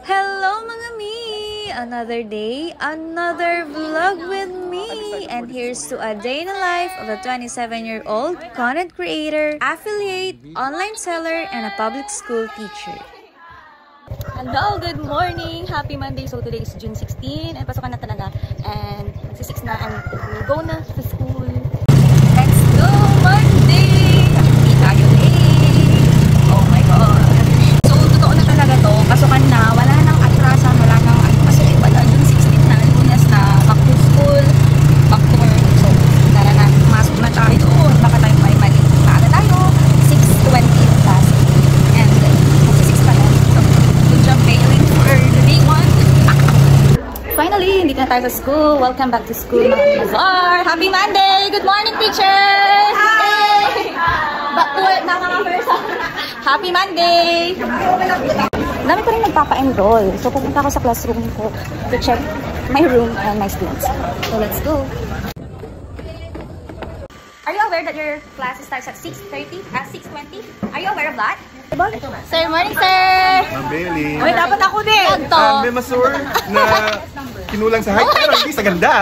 Hello mga mi! Another day, another vlog with me! And here's to a day in the life of a 27-year-old content creator, affiliate, online seller, and a public school teacher. Hello, good morning! Happy Monday! So today is June 16 and pasokan na talaga. And magsi-6 na and we'll go na sa school. Let's go Monday! Hindi tayo late! Oh my God! So totoo na talaga to. Pasokan na. Wala nang atrasan. Wala nang ano. Kasi wala June 16 na. Lunes na. Back to school. Back to work. So tara na. Masok na tayo doon. Baka tayo may mali. Maaga tayo. 6:20 class. And magsi-6 pa na. So good job failing for the day 1. Finally, hindi na tayo sa school. Welcome back to school, mga Mazar! Happy Monday! Good morning, teachers! Hi! Back to work na mga person. Happy Monday! Dami ko rin nagpapa-enroll. So, pupunta ako sa classroom ko to check my room and my students. So, let's go! Are you aware that your class starts at 6:30? 6:20? Are you aware of that? Sir, morning, sir! Ma'am Bailey. Uy, dapat ako din! May masur na kinulang sa height pero hindi sa ganda.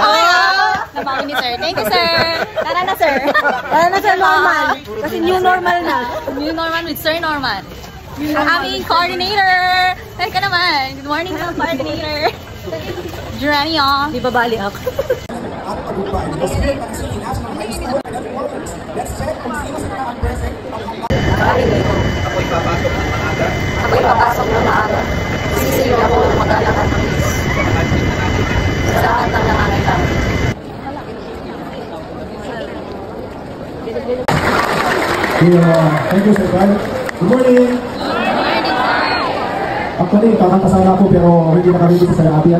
Nabawi ni sir. Thank you, sir! Tara na, sir! Tara na, sir, normal! Kasi new normal na. New normal with Sir Norman. Ang aming coordinator! Teka naman! Good morning, sir, coordinator! Journey, oh! Di ba bali ako? Ako'y papasok ng maaga. Ako'y papasok na maaga. Sisilip ako mag-alakan ng bis. Sa lahat ng nakakita. Thank you, Sir Carl. Good morning! Actually, kakanta sana ako pero hindi nakabibig sa Sir Abby,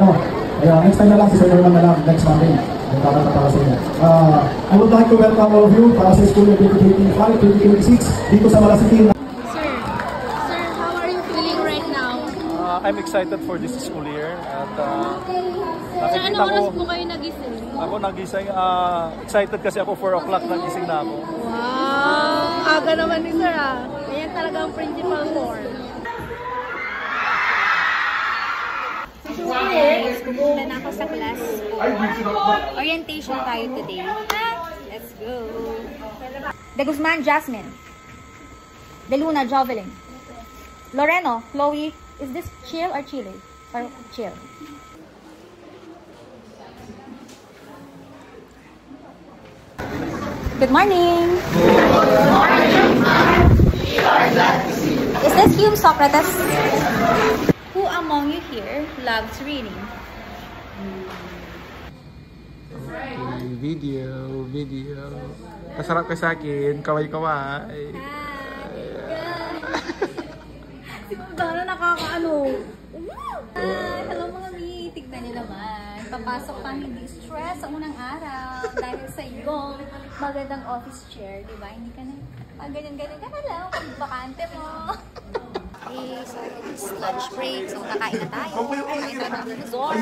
Kaya next time na lang, si Sir Norman na lang, next Monday. Kakanta para sa inyo. I would like to welcome all of you para sa school year 2025-2026 dito sa Malacity. Sir, how are you feeling right now? I'm excited for this school year at Sa nakikita anong oras ko, po kayo nagising? ako nagising, excited kasi ako 4 o'clock nagising na ako. Wow! Aga naman ni sir Ayan talaga ang principal form. Pupunta na ako sa class ko. Orientation tayo today. Let's go. De Guzman, Jasmine. De Luna, Jovelyn. Loreno, Chloe. Is this chill or chili? Or chill? Good morning. Good morning. Is this you, Socrates? Who among you here loves reading? Video. Kasarap ka sa akin, kaway-kaway. Sana nakakaano. Hello mga mi, tignan niyo naman. Papasok pa hindi stress sa unang araw dahil sa iyong magandang office chair, di ba? Hindi ka na ganyan-ganyan ka na lang pag bakante mo. Okay, so it's lunch break, so kakain na tayo. Kakain na ng resort.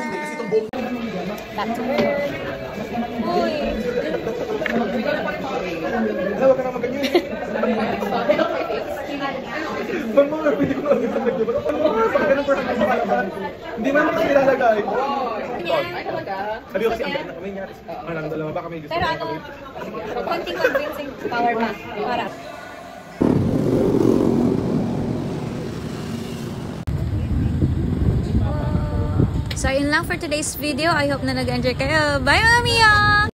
Back to work. Uy! Huwag ka na maganyan. Pwede ko na ulit sa nagyo. Pag ganun po sa kalaban. Hindi man ako nilalagay. Sabi ko kasi ang ganda kami nga. Manang dalawa ba kami gusto Pero na ano, kami. konting convincing power pa. Para. So, yun lang for today's video. I hope na nag-enjoy kayo. Bye, Mamiya!